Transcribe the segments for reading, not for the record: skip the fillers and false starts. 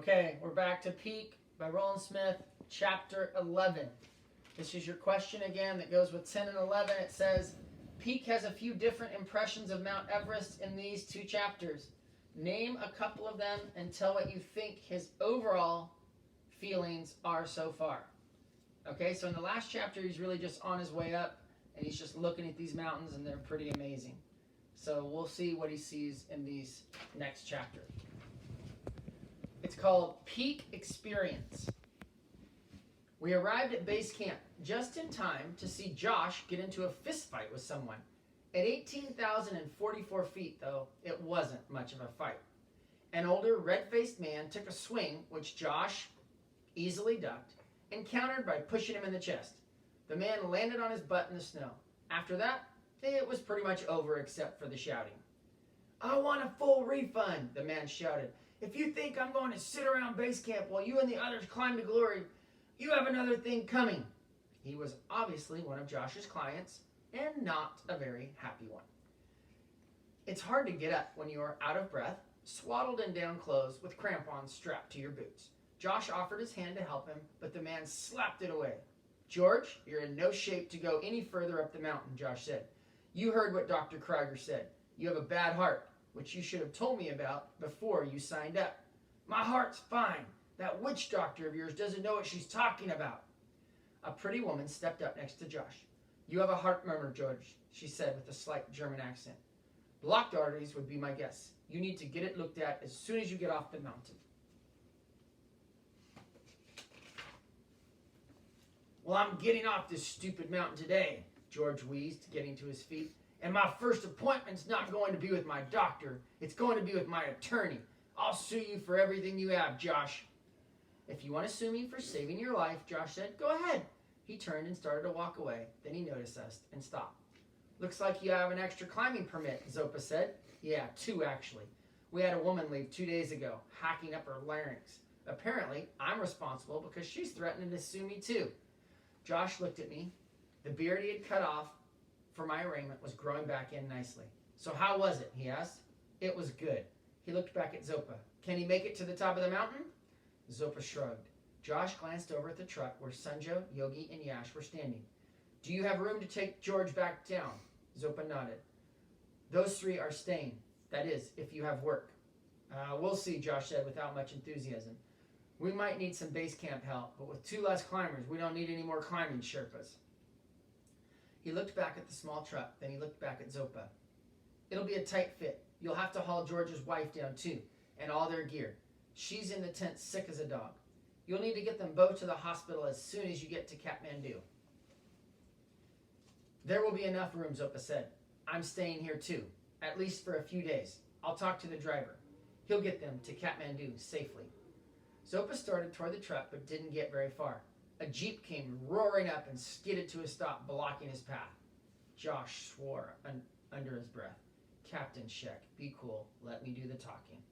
Okay, we're back to Peak by Roland Smith, chapter 11. This is your question again that goes with 10 and 11. It says, Peak has a few different impressions of Mount Everest in these two chapters. Name a couple of them and tell what you think his overall feelings are so far. Okay, so in the last chapter, he's really just on his way up, and he's just looking at these mountains, and they're pretty amazing. So we'll see what he sees in these next chapter. It's called Peak Experience. We arrived at base camp just in time to see Josh get into a fist fight with someone. At 18,044 feet, though, it wasn't much of a fight. An older, red-faced man took a swing, which Josh easily ducked, and countered by pushing him in the chest. The man landed on his butt in the snow. After that, it was pretty much over except for the shouting. "I want a full refund," the man shouted. "If you think I'm going to sit around base camp while you and the others climb to glory, you have another thing coming." He was obviously one of Josh's clients, and not a very happy one. It's hard to get up when you are out of breath, swaddled in down clothes with crampons strapped to your boots. Josh offered his hand to help him, but the man slapped it away. "George, you're in no shape to go any further up the mountain," Josh said. "You heard what Dr. Krieger said. You have a bad heart, which you should have told me about before you signed up." "My heart's fine. That witch doctor of yours doesn't know what she's talking about." A pretty woman stepped up next to Josh. "You have a heart murmur, George," she said with a slight German accent. "Blocked arteries would be my guess. You need to get it looked at as soon as you get off the mountain." "Well, I'm getting off this stupid mountain today," George wheezed, getting to his feet. "And my first appointment's not going to be with my doctor. It's going to be with my attorney. I'll sue you for everything you have, Josh." "If you want to sue me for saving your life," Josh said, "go ahead." He turned and started to walk away. Then he noticed us and stopped. "Looks like you have an extra climbing permit," Zopa said. "Yeah, 2 actually. We had a woman leave 2 days ago, hacking up her larynx. Apparently, I'm responsible because she's threatening to sue me too." Josh looked at me. The beard he had cut off for my arraignment was growing back in nicely. "So how was it?" he asked. "It was good." He looked back at Zopa. "Can he make it to the top of the mountain?" Zopa shrugged. Josh glanced over at the truck where Sanjo, Yogi, and Yash were standing. "Do you have room to take George back down?" Zopa nodded. "Those 3 are staying. That is, if you have work." We'll see," Josh said without much enthusiasm. "We might need some base camp help, but with 2 less climbers, we don't need any more climbing Sherpas." He looked back at the small truck, then he looked back at Zopa. "It'll be a tight fit. You'll have to haul George's wife down too, and all their gear. She's in the tent sick as a dog. You'll need to get them both to the hospital as soon as you get to Kathmandu." "There will be enough room," Zopa said. "I'm staying here too, at least for a few days. I'll talk to the driver. He'll get them to Kathmandu safely." Zopa started toward the truck but didn't get very far. A jeep came roaring up and skidded to a stop, blocking his path. Josh swore under his breath. "Captain Sheck, be cool. Let me do the talking."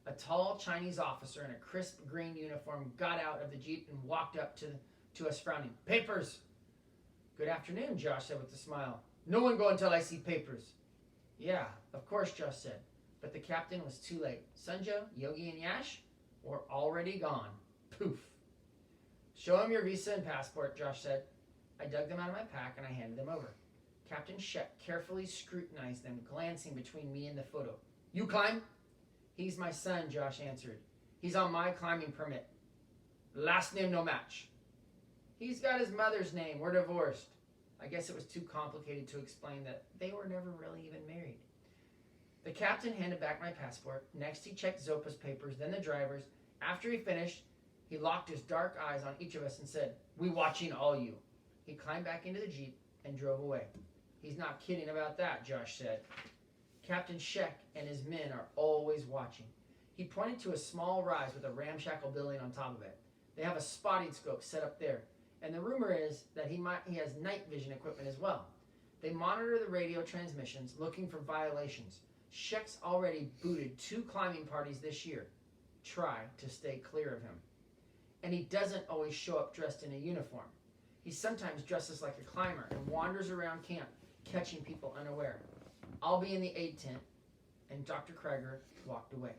A tall Chinese officer in a crisp green uniform got out of the jeep and walked up to us frowning. "Papers!" "Good afternoon," Josh said with a smile. "No one go until I see papers." "Yeah, of course," Josh said. But the captain was too late. Sanjo, Yogi, and Yash were already gone. Poof. "Show him your visa and passport," Josh said. I dug them out of my pack and I handed them over. Captain Sheck carefully scrutinized them, glancing between me and the photo. "You climb?" "He's my son," Josh answered. "He's on my climbing permit. Last name no match." "He's got his mother's name. We're divorced." I guess it was too complicated to explain that they were never really even married. The captain handed back my passport. Next he checked Zopa's papers, then the driver's. After he finished, he locked his dark eyes on each of us and said, "We watching all you." He climbed back into the jeep and drove away. "He's not kidding about that," Josh said. "Captain Sheck and his men are always watching." He pointed to a small rise with a ramshackle building on top of it. "They have a spotting scope set up there, and the rumor is that he has night vision equipment as well. They monitor the radio transmissions, looking for violations. Sheck's already booted 2 climbing parties this year. Try to stay clear of him. And he doesn't always show up dressed in a uniform. He sometimes dresses like a climber and wanders around camp, catching people unaware. I'll be in the aid tent," and Dr. Krieger walked away.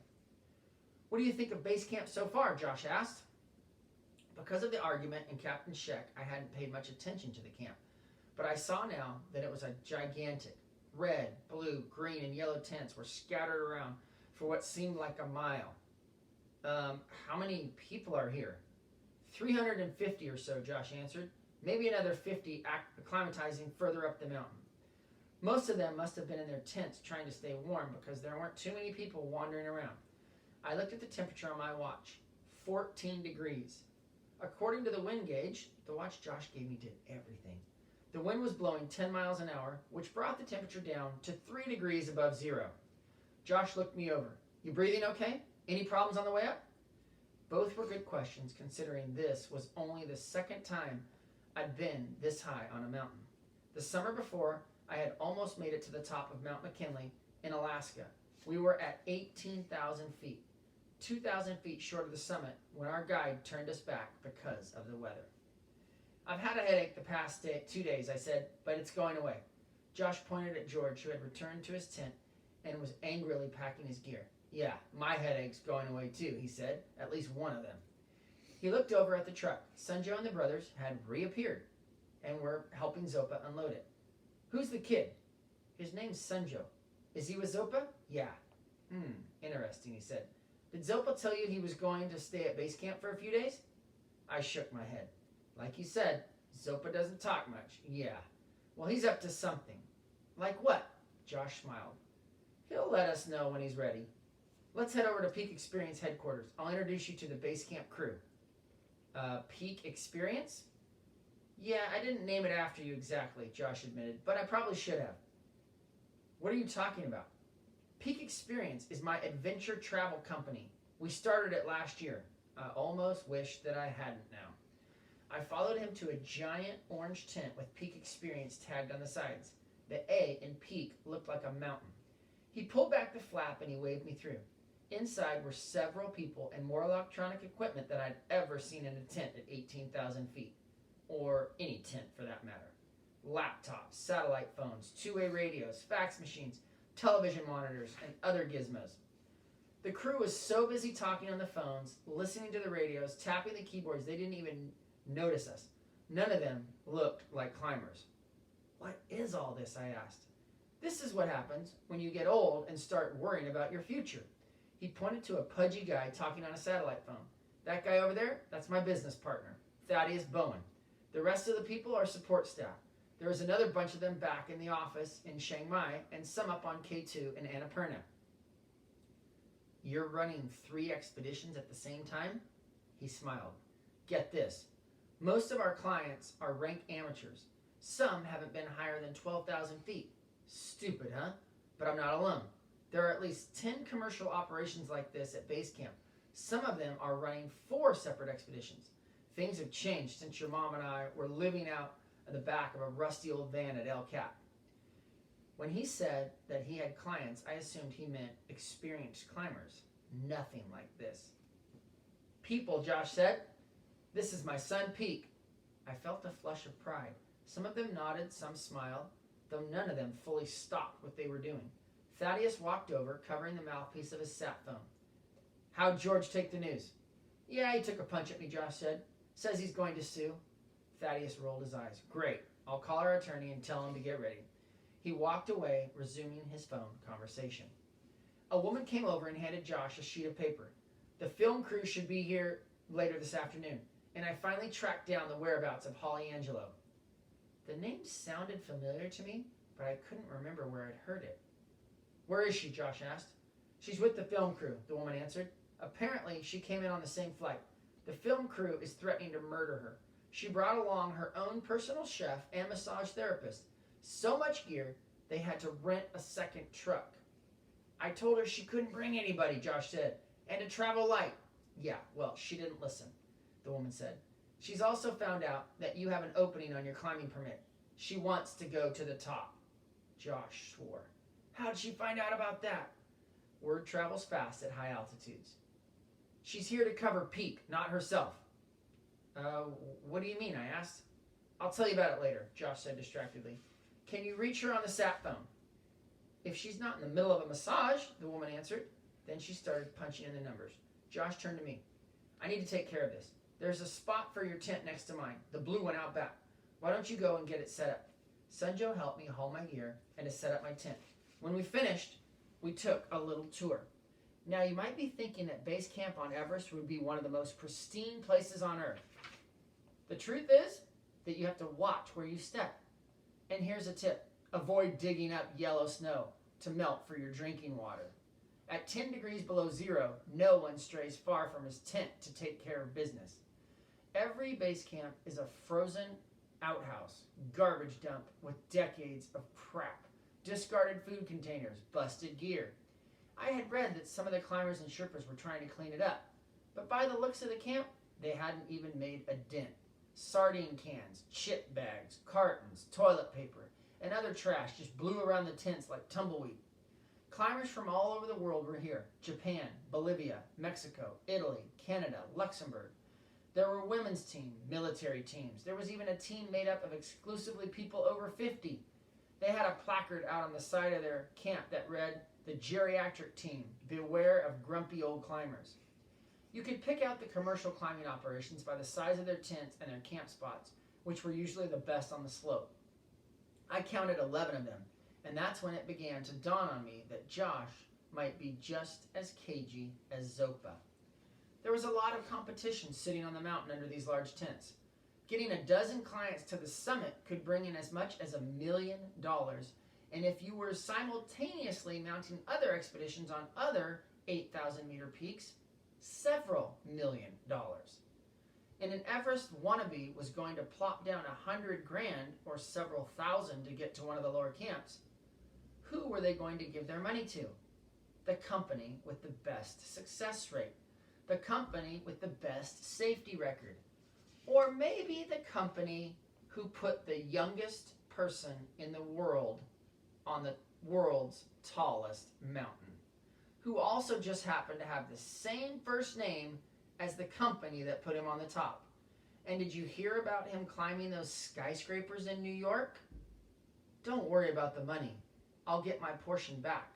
What do you think of base camp so far? Josh asked. Because of the argument and Captain Sheck, I hadn't paid much attention to the camp. But I saw now that it was a gigantic. Red, blue, green, and yellow tents were scattered around for what seemed like a mile. How many people are here? 350 or so, Josh answered. Maybe another 50 acclimatizing further up the mountain. Most of them must have been in their tents trying to stay warm because there weren't too many people wandering around. I looked at the temperature on my watch. 14 degrees. According to the wind gauge, the watch Josh gave me did everything. The wind was blowing 10 miles an hour, which brought the temperature down to 3 degrees above zero. Josh looked me over. You breathing okay? Any problems on the way up? Both were good questions, considering this was only the second time I'd been this high on a mountain. The summer before, I had almost made it to the top of Mount McKinley in Alaska. We were at 18,000 feet, 2,000 feet short of the summit when our guide turned us back because of the weather. I've had a headache the past 2 days, I said, but it's going away. Josh pointed at George, who had returned to his tent and was angrily packing his gear. Yeah, my headache's going away too, he said, at least one of them. He looked over at the truck. Sunjo and the brothers had reappeared and were helping Zopa unload it. Who's the kid? His name's Sunjo. Is he with Zopa? Yeah. Interesting, he said. Did Zopa tell you he was going to stay at base camp for a few days? I shook my head. Like you said, Zopa doesn't talk much. Yeah. Well, he's up to something. Like what? Josh smiled. He'll let us know when he's ready. Let's head over to Peak Experience headquarters. I'll introduce you to the base camp crew. Peak Experience? Yeah, I didn't name it after you exactly, Josh admitted, but I probably should have. What are you talking about? Peak Experience is my adventure travel company. We started it last year. I almost wish that I hadn't now. I followed him to a giant orange tent with Peak Experience tagged on the sides. The A in Peak looked like a mountain. He pulled back the flap and he waved me through. Inside were several people and more electronic equipment than I'd ever seen in a tent at 18,000 feet. Or any tent for that matter. Laptops, satellite phones, two-way radios, fax machines, television monitors, and other gizmos. The crew was so busy talking on the phones, listening to the radios, tapping the keyboards, they didn't even notice us. None of them looked like climbers. What is all this? I asked. This is what happens when you get old and start worrying about your future. He pointed to a pudgy guy talking on a satellite phone. That guy over there, that's my business partner, Thaddeus Bowen. The rest of the people are support staff. There was another bunch of them back in the office in Chiang Mai and some up on K2 in Annapurna. You're running 3 expeditions at the same time? He smiled. Get this. Most of our clients are ranked amateurs. Some haven't been higher than 12,000 feet. Stupid, huh? But I'm not alone. There are at least 10 commercial operations like this at base camp. Some of them are running 4 separate expeditions. Things have changed since your mom and I were living out in the back of a rusty old van at El Cap. When he said that he had clients, I assumed he meant experienced climbers. Nothing like this. People, Josh said. This is my son, Peak. I felt a flush of pride. Some of them nodded, some smiled, though none of them fully stopped what they were doing. Thaddeus walked over, covering the mouthpiece of his sat phone. How'd George take the news? Yeah, he took a punch at me, Josh said. Says he's going to sue. Thaddeus rolled his eyes. Great. I'll call our attorney and tell him to get ready. He walked away, resuming his phone conversation. A woman came over and handed Josh a sheet of paper. The film crew should be here later this afternoon, and I finally tracked down the whereabouts of Holly Angelo. The name sounded familiar to me, but I couldn't remember where I'd heard it. Where is she? Josh asked. She's with the film crew, the woman answered. Apparently, she came in on the same flight. The film crew is threatening to murder her. She brought along her own personal chef and massage therapist. So much gear, they had to rent a second truck. I told her she couldn't bring anybody, Josh said, and to travel light. Yeah, well, she didn't listen, the woman said. She's also found out that you have an opening on your climbing permit. She wants to go to the top. Josh swore. How did she find out about that? Word travels fast at high altitudes. She's here to cover Peak, not herself. What do you mean? I asked. I'll tell you about it later, Josh said distractedly. Can you reach her on the sat phone? If she's not in the middle of a massage, the woman answered. Then she started punching in the numbers. Josh turned to me. I need to take care of this. There's a spot for your tent next to mine, the blue one out back. Why don't you go and get it set up? Sanjo helped me haul my gear and to set up my tent. When we finished, we took a little tour. Now, you might be thinking that base camp on Everest would be one of the most pristine places on Earth. The truth is that you have to watch where you step. And here's a tip. Avoid digging up yellow snow to melt for your drinking water. At 10 degrees below zero, no one strays far from his tent to take care of business. Every base camp is a frozen outhouse, garbage dump with decades of crap, discarded food containers, busted gear. I had read that some of the climbers and Sherpas were trying to clean it up, but by the looks of the camp, they hadn't even made a dent. Sardine cans, chip bags, cartons, toilet paper, and other trash just blew around the tents like tumbleweed. Climbers from all over the world were here. Japan, Bolivia, Mexico, Italy, Canada, Luxembourg. There were women's teams, military teams. There was even a team made up of exclusively people over 50. They had a placard out on the side of their camp that read, "The geriatric team, beware of grumpy old climbers." You could pick out the commercial climbing operations by the size of their tents and their camp spots, which were usually the best on the slope. I counted 11 of them, and that's when it began to dawn on me that Josh might be just as cagey as Zopa. There was a lot of competition sitting on the mountain under these large tents. Getting a dozen clients to the summit could bring in as much as $1 million, and if you were simultaneously mounting other expeditions on other 8,000-meter peaks, several $1 million. And an Everest wannabe was going to plop down $100,000 or several thousand to get to one of the lower camps. Who were they going to give their money to? The company with the best success rate. The company with the best safety record. Or maybe the company who put the youngest person in the world on the world's tallest mountain, who also just happened to have the same first name as the company that put him on the top. And did you hear about him climbing those skyscrapers in New York? Don't worry about the money. I'll get my portion back.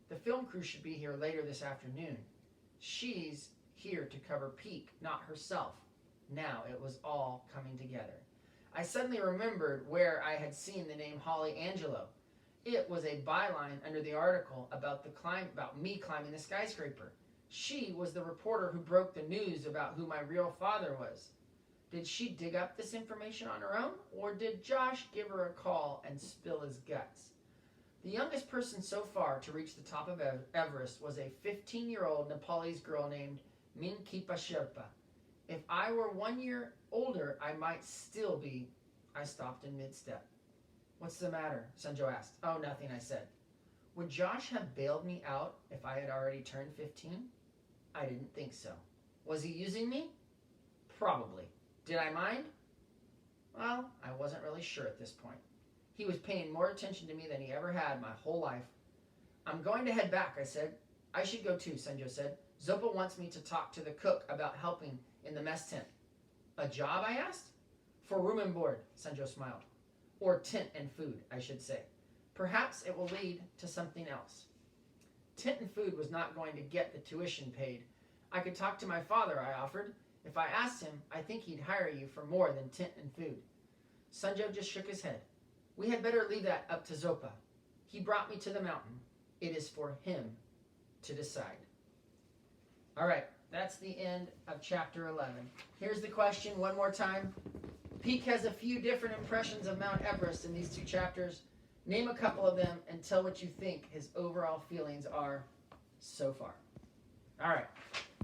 The film crew should be here later this afternoon. She's here to cover Peak, not herself. Now it was all coming together. I suddenly remembered where I had seen the name Holly Angelo. It was a byline under the article about me climbing the skyscraper. She was the reporter who broke the news about who my real father was. Did she dig up this information on her own, or did Josh give her a call and spill his guts? The youngest person so far to reach the top of Everest was a 15-year-old Nepalese girl named Minkipa Sherpa. If I were 1 year older, I might still be. I stopped in mid-step. What's the matter? Sanjo asked. Oh, nothing, I said. Would Josh have bailed me out if I had already turned 15? I didn't think so. Was he using me? Probably. Did I mind? Well, I wasn't really sure at this point. He was paying more attention to me than he ever had my whole life. I'm going to head back, I said. I should go too, Sanjo said. Zopa wants me to talk to the cook about helping in the mess tent. A job, I asked? For room and board, Sanjo smiled. Or tent and food, I should say. Perhaps it will lead to something else. Tent and food was not going to get the tuition paid. I could talk to my father, I offered. If I asked him, I think he'd hire you for more than tent and food. Sanjo just shook his head. We had better leave that up to Zopa. He brought me to the mountain. It is for him to decide. All right, that's the end of chapter 11. Here's the question one more time. Peak has a few different impressions of Mount Everest in these two chapters. Name a couple of them and tell what you think his overall feelings are so far. All right.